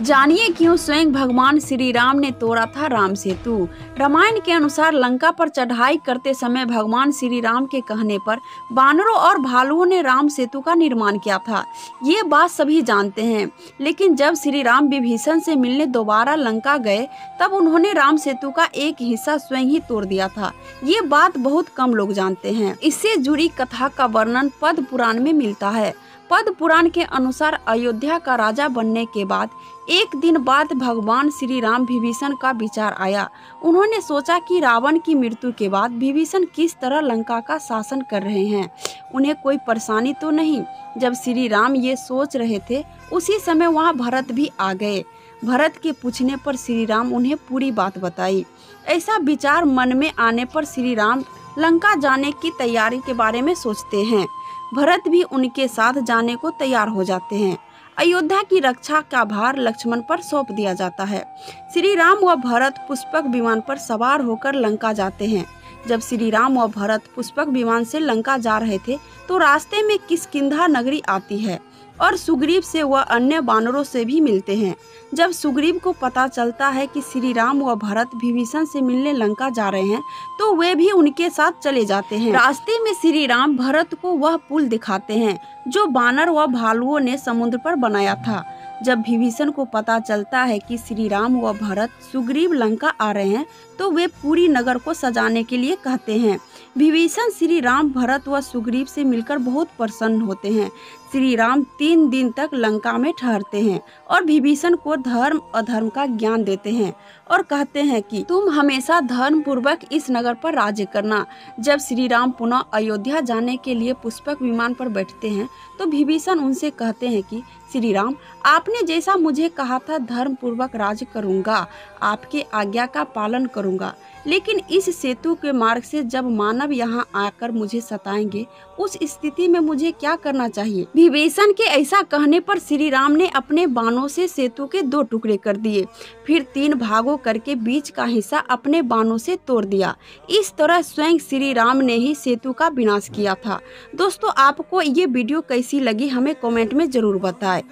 जानिए क्यों स्वयं भगवान श्री राम ने तोड़ा था राम सेतु। रामायण के अनुसार लंका पर चढ़ाई करते समय भगवान श्री राम के कहने पर बानरों और भालुओं ने राम सेतु का निर्माण किया था। ये बात सभी जानते हैं, लेकिन जब श्री राम विभीषण से मिलने दोबारा लंका गए तब उन्होंने राम सेतु का एक हिस्सा स्वयं ही तोड़ दिया था। ये बात बहुत कम लोग जानते हैं। इससे जुड़ी कथा का वर्णन पद्म पुराण में मिलता है। पद्म पुराण के अनुसार अयोध्या का राजा बनने के बाद एक दिन बाद भगवान श्री राम विभीषण का विचार आया। उन्होंने सोचा कि रावण की मृत्यु के बाद विभीषण किस तरह लंका का शासन कर रहे हैं, उन्हें कोई परेशानी तो नहीं। जब श्री राम ये सोच रहे थे उसी समय वहाँ भरत भी आ गए। भरत के पूछने पर श्री राम उन्हें पूरी बात बताई। ऐसा विचार मन में आने पर श्री राम लंका जाने की तैयारी के बारे में सोचते हैं। भरत भी उनके साथ जाने को तैयार हो जाते हैं। अयोध्या की रक्षा का भार लक्ष्मण पर सौंप दिया जाता है। श्री राम व भरत पुष्पक विमान पर सवार होकर लंका जाते हैं। जब श्री राम व भरत पुष्पक विमान से लंका जा रहे थे तो रास्ते में किष्किंधा नगरी आती है और सुग्रीव से वह अन्य बानरों से भी मिलते हैं। जब सुग्रीव को पता चलता है कि श्री राम व भरत विभीषण से मिलने लंका जा रहे हैं तो वे भी उनके साथ चले जाते हैं। रास्ते में श्री राम भरत को वह पुल दिखाते हैं जो बानर व भालुओं ने समुद्र पर बनाया था। जब विभीषण को पता चलता है कि श्री राम व भरत सुग्रीव लंका आ रहे हैं तो वे पूरी नगर को सजाने के लिए कहते हैं। विभीषण श्री राम भरत व सुग्रीव से मिलकर बहुत प्रसन्न होते हैं। श्री राम 3 दिन तक लंका में ठहरते हैं और विभीषण को धर्म अधर्म का ज्ञान देते हैं और कहते हैं कि तुम हमेशा धर्म पूर्वक इस नगर पर राज्य करना। जब श्री राम पुनः अयोध्या जाने के लिए पुष्पक विमान पर बैठते हैं तो विभीषण उनसे कहते हैं कि श्री राम, आपने जैसा मुझे कहा था धर्म पूर्वक राज्य करूंगा, आपके आज्ञा का पालन करूंगा, लेकिन इस सेतु के मार्ग से जब मानव यहाँ आकर मुझे सताएंगे उस स्थिति में मुझे क्या करना चाहिए। विभीषण के ऐसा कहने पर श्री राम ने अपने बाणों से सेतु के 2 टुकड़े कर दिए, फिर 3 भागों करके बीच का हिस्सा अपने बाणों से तोड़ दिया। इस तरह स्वयं श्री राम ने ही सेतु का विनाश किया था। दोस्तों, आपको ये वीडियो कैसी लगी हमें कमेंट में जरूर बताएं।